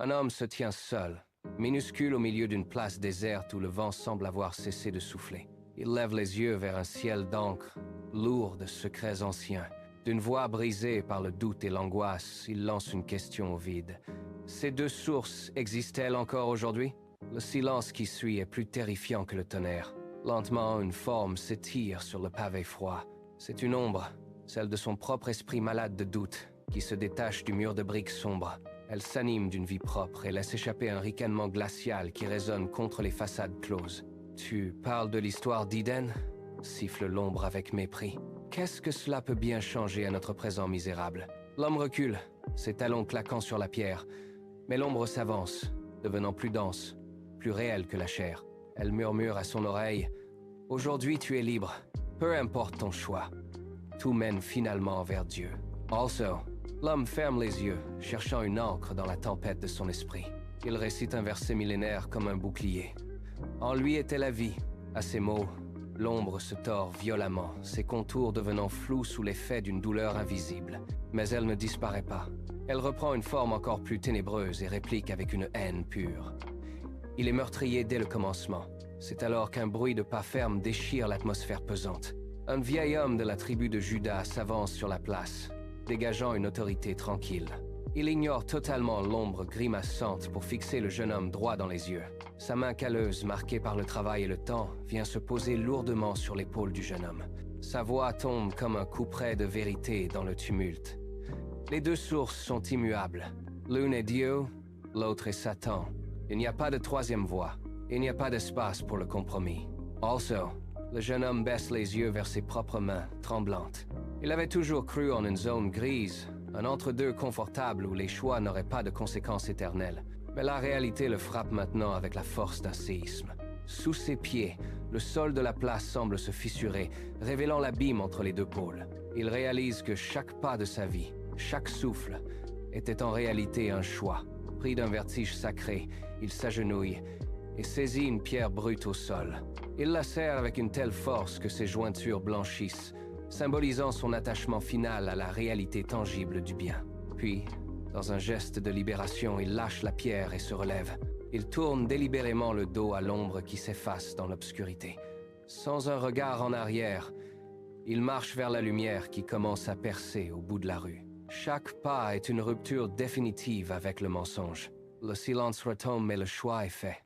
Un homme se tient seul, minuscule au milieu d'une place déserte où le vent semble avoir cessé de souffler. Il lève les yeux vers un ciel d'encre, lourd de secrets anciens. D'une voix brisée par le doute et l'angoisse, il lance une question au vide. Ces deux sources existent-elles encore aujourd'hui? Le silence qui suit est plus terrifiant que le tonnerre. Lentement, une forme s'étire sur le pavé froid. C'est une ombre, celle de son propre esprit malade de doute, qui se détache du mur de briques sombres. Elle s'anime d'une vie propre et laisse échapper un ricanement glacial qui résonne contre les façades closes. « Tu parles de l'histoire d'Eden ?» siffle l'ombre avec mépris. « Qu'est-ce que cela peut bien changer à notre présent misérable ?» L'homme recule, ses talons claquant sur la pierre. Mais l'ombre s'avance, devenant plus dense, plus réelle que la chair. Elle murmure à son oreille « Aujourd'hui tu es libre, peu importe ton choix. Tout mène finalement vers Dieu. » Also, l'homme ferme les yeux, cherchant une ancre dans la tempête de son esprit. Il récite un verset millénaire comme un bouclier. En lui était la vie. À ces mots, l'ombre se tord violemment, ses contours devenant flous sous l'effet d'une douleur invisible. Mais elle ne disparaît pas. Elle reprend une forme encore plus ténébreuse et réplique avec une haine pure. Il est meurtrier dès le commencement. C'est alors qu'un bruit de pas fermes déchire l'atmosphère pesante. Un vieil homme de la tribu de Juda s'avance sur la place, dégageant une autorité tranquille. Il ignore totalement l'ombre grimaçante pour fixer le jeune homme droit dans les yeux. Sa main calleuse, marquée par le travail et le temps, vient se poser lourdement sur l'épaule du jeune homme. Sa voix tombe comme un couperet de vérité dans le tumulte. Les deux sources sont immuables. L'une est Dieu, l'autre est Satan. Il n'y a pas de troisième voie. Il n'y a pas d'espace pour le compromis. Also, le jeune homme baisse les yeux vers ses propres mains, tremblantes. Il avait toujours cru en une zone grise, un entre-deux confortable où les choix n'auraient pas de conséquences éternelles. Mais la réalité le frappe maintenant avec la force d'un séisme. Sous ses pieds, le sol de la place semble se fissurer, révélant l'abîme entre les deux pôles. Il réalise que chaque pas de sa vie, chaque souffle, était en réalité un choix. Pris d'un vertige sacré, il s'agenouille et saisit une pierre brute au sol. Il la serre avec une telle force que ses jointures blanchissent, symbolisant son attachement final à la réalité tangible du bien. Puis, dans un geste de libération, il lâche la pierre et se relève. Il tourne délibérément le dos à l'ombre qui s'efface dans l'obscurité. Sans un regard en arrière, il marche vers la lumière qui commence à percer au bout de la rue. Chaque pas est une rupture définitive avec le mensonge. Le silence retombe et le choix est fait.